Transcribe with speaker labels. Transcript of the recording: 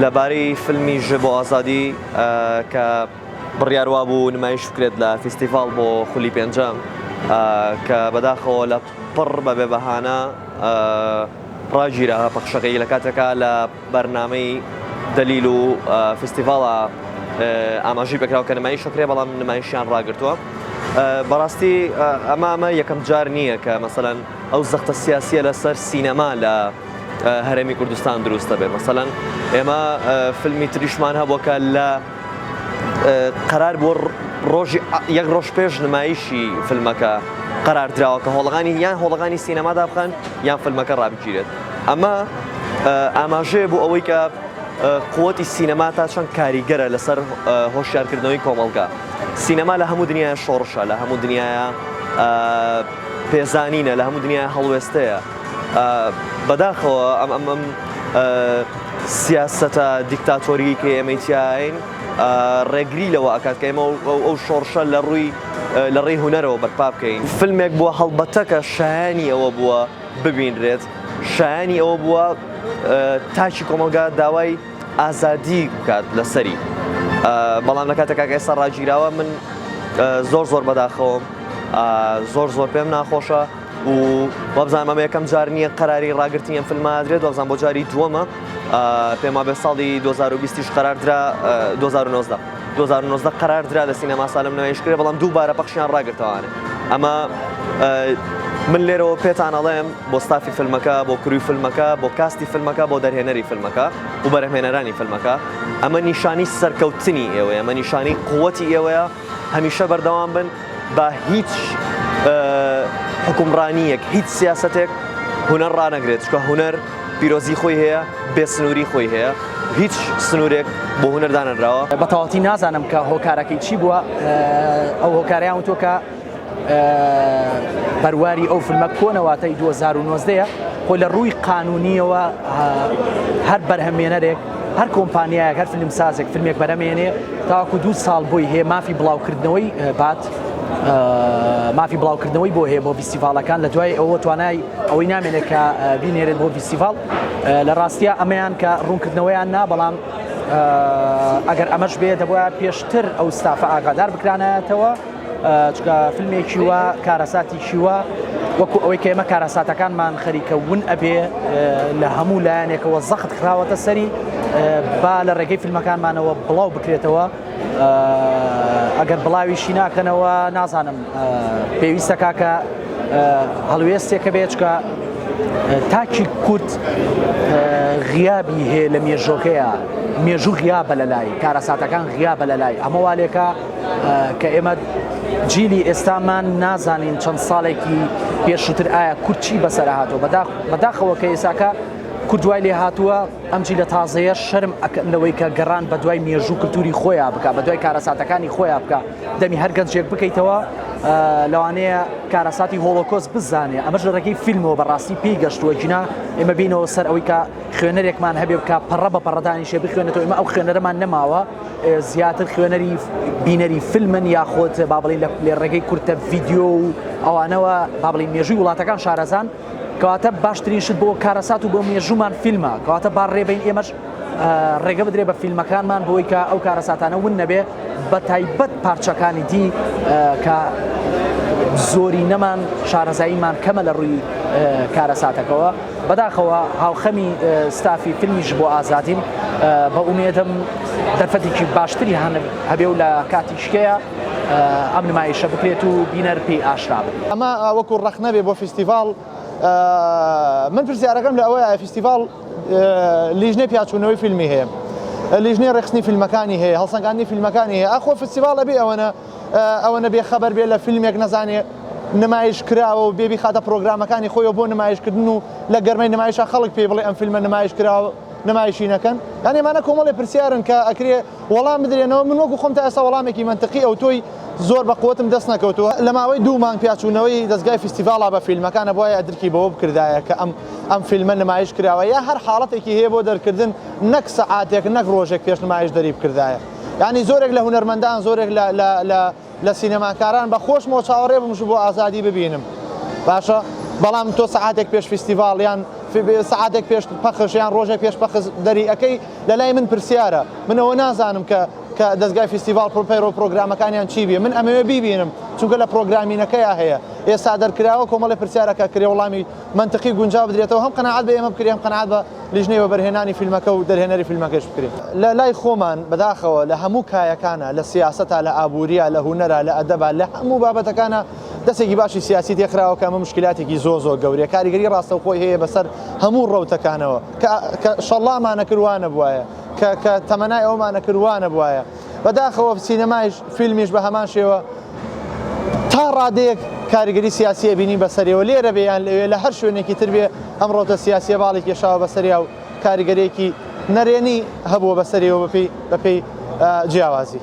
Speaker 1: لەبارەی فیلمی ژێ بۆ ئازادی کە بڕیاروا بوو نمایش بکرێت لە فیستیڤاڵ بۆ خولی پێنجەم کە بەداخەوە لە پڕ بە بێبەهانە ڕاگیرە پەخشەکەی لە کاتێکا لە بەرنامەی دەلیل و فیستیڤاڵە ئاماژەی بکراوە کە نمایش بکرێ بەڵام نمایشیان ڕاگرتووە. بەڕاستی ئەمە یەکەم جار نییە کە مەسەڵەن ئەو زەختە سیاسیە لەسەر سینەما لە هەرێمی کوردستان دروستە بێت. مەسەڵەن ئێمە فیلمی تریشمان هەبووە کە لە قەرار بۆ یەک ڕۆژ پێش نمایشی فیلمەکە قەراردراوە کە هۆڵەکانی یان هۆڵەکانی سینەمادا بخەن یان فیلمەکە ڕابگیرێت. ئەمە ئاماژەیە بۆ ئەوەی کە قووەتی سینەما تا چەند کاریگەرە لەسەر هۆشیارکردنەوەی کۆمەڵگا. سینەما لە هەموو دنیای شۆڕشە، لە هەموو دنیایە پێزانینە، لە هەموو دنیای هەڵوێستەیە. بەداخەوە ئەم سیاسەتە دیکتاتۆری کە ئێمە تیاین ڕێگری لەوە ئەکات کە ئێمە ئەو شۆڕشە لە ڕێی هونەرەوە بەرپا بکەین. فیلمێک بووە هەڵبەتە کە شایانی ئەوە بووە ببینرێت، شایانی ئەوە بووە تاچی کۆمەلگا داوای ئازادی بکات لەسەری. بەڵام لە کاتێکا کە ئێستا ڕاگیراوە من زۆر بەداخەوەم، زۆر پێم ناخۆشە و وابزانم ئەمە یەکەم جار نییە قەراری ڕاگررتنی ئەم فیلمە درێت، وابزان بۆ جاری دووەمە. پێما بێ ساڵی 2020 قەراردرا 2019 قەراردرا لە سینەما سالم نمایشکرێ، بەڵام دووبارە پەخشیان ڕاگرتەوانێ. ئەمە من لێرەوە پێتان ئەڵێم بۆ ستافی فیلمەکە، بۆ کروی فیلمەکە، بۆ کاستی فیلمەکە، بۆ دەرهێنەری فیلمەکە و بەرهەمێنەرانی فیلمەکە، ئەمە نیشانی سەرکەوتنی ئێوەیە، ئەمە نیشانی قووەتی ئێوەیە. هەمیشە بەردەوام بن بە هیچ حکومڕانیەک، هیچ سیاسەتێک هونەر ڕانەگرێت، چکە هونەر پیرۆزی خۆی هەیە، بێسنووری خۆی هەیە، هیچ سنوورێک بۆ هونەر دانراوە.
Speaker 2: بەتەواوەتی نازانم کە هۆکارەکەی چی بووە. ئەو هۆکاریان وتۆ کە بەرواری ئەو فیلمە کۆنەواتەی 2019 خۆ لە ڕووی قانونیەوە هەر بەرهەمێنەرێک، هەر کۆمپانیایەک، هەر فیلمسازێک فیلمێک بەرهەمێنێ تاوەکو 2 ساڵ بۆی هەیە مافی بڵاوکردنەوەی بات، مافی بڵاوکردنەوەی بۆ هەیە بۆ فیستیڤالەکان. لە دوای ئەوە توانای ئەوەی نامێنێت کە بینێرێت بۆ فیستیڤال. لە ڕاستیە ئەمەیان کە ڕوونکردنەوەیان نا، بەڵام ئەگەر ئەمەش بێت دەبووە پێشتر ئەو ستافە ئاگادار بکرانایەتەوە، چکە فیلمێکی وە کارەساتیشی وە وەکو ئەوەی کە ئێمە کارەساتەکانمان خەریکە ون ئەبێ لە هەموو لایەنێکەوە زەخت خراوەتە سەری با لە ڕێگەی فیلمەکانمانەوە بڵاو بکرێتەوە. ئەگەر بڵاویشی ناکەنەوە نازانم پێویستە کاکە هەڵوێستێکە بێت، چکە تاکی کورد غیابی هەیە لە مێژۆکەیە، مێژوو غیابە لە لای کارەساتەکان، غیابە لە لای ئەمە والێکە کە ئێمە جیلی ئێستامان نازانین چەند ساڵێکی پێشووتر ئایا کورد چی بەسەر هاتووە. بەداخەوە کە ئێساکە کورد دوای لێ هاتووە ئەم جیلە تازەیە شەرم ئەکەنەوەی کە گەڕان بە دوای مێژوو کلتوری خۆیان بکە، بە دوای کارەساتەکانی خۆیان بکە، دەمی هەر گەنجێک بکەیتەوە لەوانەیە کارەساتی هۆڵۆکۆست بزانێ. ئەمەش لە ڕێگەی فیلمەوە بەڕاستی پێی گەشتووە. جینا ئێمە بینەوە سەر ئەوەی کە خوێنەرێکمان هەبێ بکە پەڕە بە پەڕەدانیشێ بخوێنێتەوە. ئێمە ئەو خوێنەرەمان نەماوە، زیاتر خوێنەری بینەری فیلمن یاخۆت با بڵین لە ڕێگەی کورتە ڤیدیۆ و ئەوانەوە با بڵین مێژووی وڵاتەکان شارەزان، کەواتە باشترین شت بۆ کارەسات و بۆ مێژوومان فیلمە، کەواتە با ڕێبین ئێمەش ڕێگە بدرێ بە فیلمەکانمان بۆی کە ئەو کارەساتانە ون نەبێ، بە تایبەت پارچەکانی دی کە زۆری نەمان شارەزاییمان کەمە لە ڕووی کارەساتەکەەوە. بەداخەوە هاوخەمی ستافی فیلمیش بۆ ئازادیم بە ئومێدەم دەرفەتێکی باشتری هەبێ و لە کاتی شکەیە ئەم نمایشە بکرێت و بینەر پێی ئاشرا بێت.
Speaker 3: ئەمە وەکو ڕەخنەبێ بۆ فیستیڤاڵ. من پرسیارەکەم لە ئەوەیە فیستیڤاڵ لیژنەی پیاچوونەوەی فیلمی هەیە، لیژنەی ڕێخستنی فیلمەکانی هەیە، هەڵسەنگاندنی فیلمەکانی هەیە. ئەخۆ فیستیڤاڵە بێ ئەوەنە بێ خەبەر بێ لە فیلمێک نەزانێ نمایش کراوە و بێبی خاتە پرۆگرامەکانی خۆی بۆ نمایشکردن و لە گەرمەی نمایشە خەڵک پێ بڵێ ئەم فیلمە نمایش کراوە نمایشی نەکەن. یعنی ئێمانە کۆمەڵی پرسیارن کە ئەکرێ وەڵام بدرێنەوە. من وەکو خۆم تا ئێستا وەڵامێکی منتقی ئەو تۆی زۆر بە قوتم دەست نەکەوتووە. لە ماوەی 2 مانگ پیاچوونەوەی دەستگای فیستیڤاڵا بە فیلمەکانە بۆیە ئەدرکی بەوە بکردایە کە ئەم فیلمە نمایش کراوە، یا هەر حاڵەتێکی هەیە بۆ دەرکردن نەک سەعاتێک نەک ڕۆژێک پێش نمایش دەری بکردایە. یعنی زۆرێک لە هونەرمەندان، زۆرێک لە سینەماکاران بە خۆشمەوە چاوەڕێ بمش بۆ ئازادی ببینم. باشە، بەڵام تۆ سەعاتێک پێش فیستیڤاڵ یان سعاتێک پێش پەخش یان ڕۆژێک پێش پەخز دەری ئەەکەی لە لای من پرسیارە منەوە نازانم کە دەستگای فیستیڤال پرۆپەیرۆ پرۆگرامەکانیان چی بێ من ئەمەوێ بیبینم چونکە لە پرۆگرامینەکەیە هەیە ئێستا دەرکراوە کۆمەڵی پرسیارەکە کرێ وەڵامی منطقی گونجاو بدرێتەوە هەم قەناعەت بە ئێمە بکرێ هەم قەناعەت بە لیژنەی وەبەرهێنانی فیلمەکە و دەرهێنەری فیلمەکەش بکرێت لە لای خۆمان بەداخەوە لە هەموو کایەکانە لە سیاسەتە لە ئابووریە لە هونەرە لە ئەدەبە لە هەموو بابەتەکانە دەستێکی باشی سیاسی تێکراوە کە ئەمە مشکلاتێکی زۆر گەورەیە کاریگەری ڕاستەوخۆی هەیە بەسەر هەموو ڕەوتەکانەوە کە شەڵامانە کردوانە بواە کە تەمەنای ئەومانە کردوانە بواە بەداخەوە سینەمایش فیلمیش بە هەمان شێوە تا ڕادەیەک کاریگەری سیاسیە بینی بەسەریەوە لێرە بێیان لەوێ لە هەر شوێنێکی تر بێ ئەم ڕۆتە سیاسیە باڵی کێشاوە بەسەریا و کاریگەرێکی نەرێنی هەبووە بەسەریەوە بەپێی جیاوازی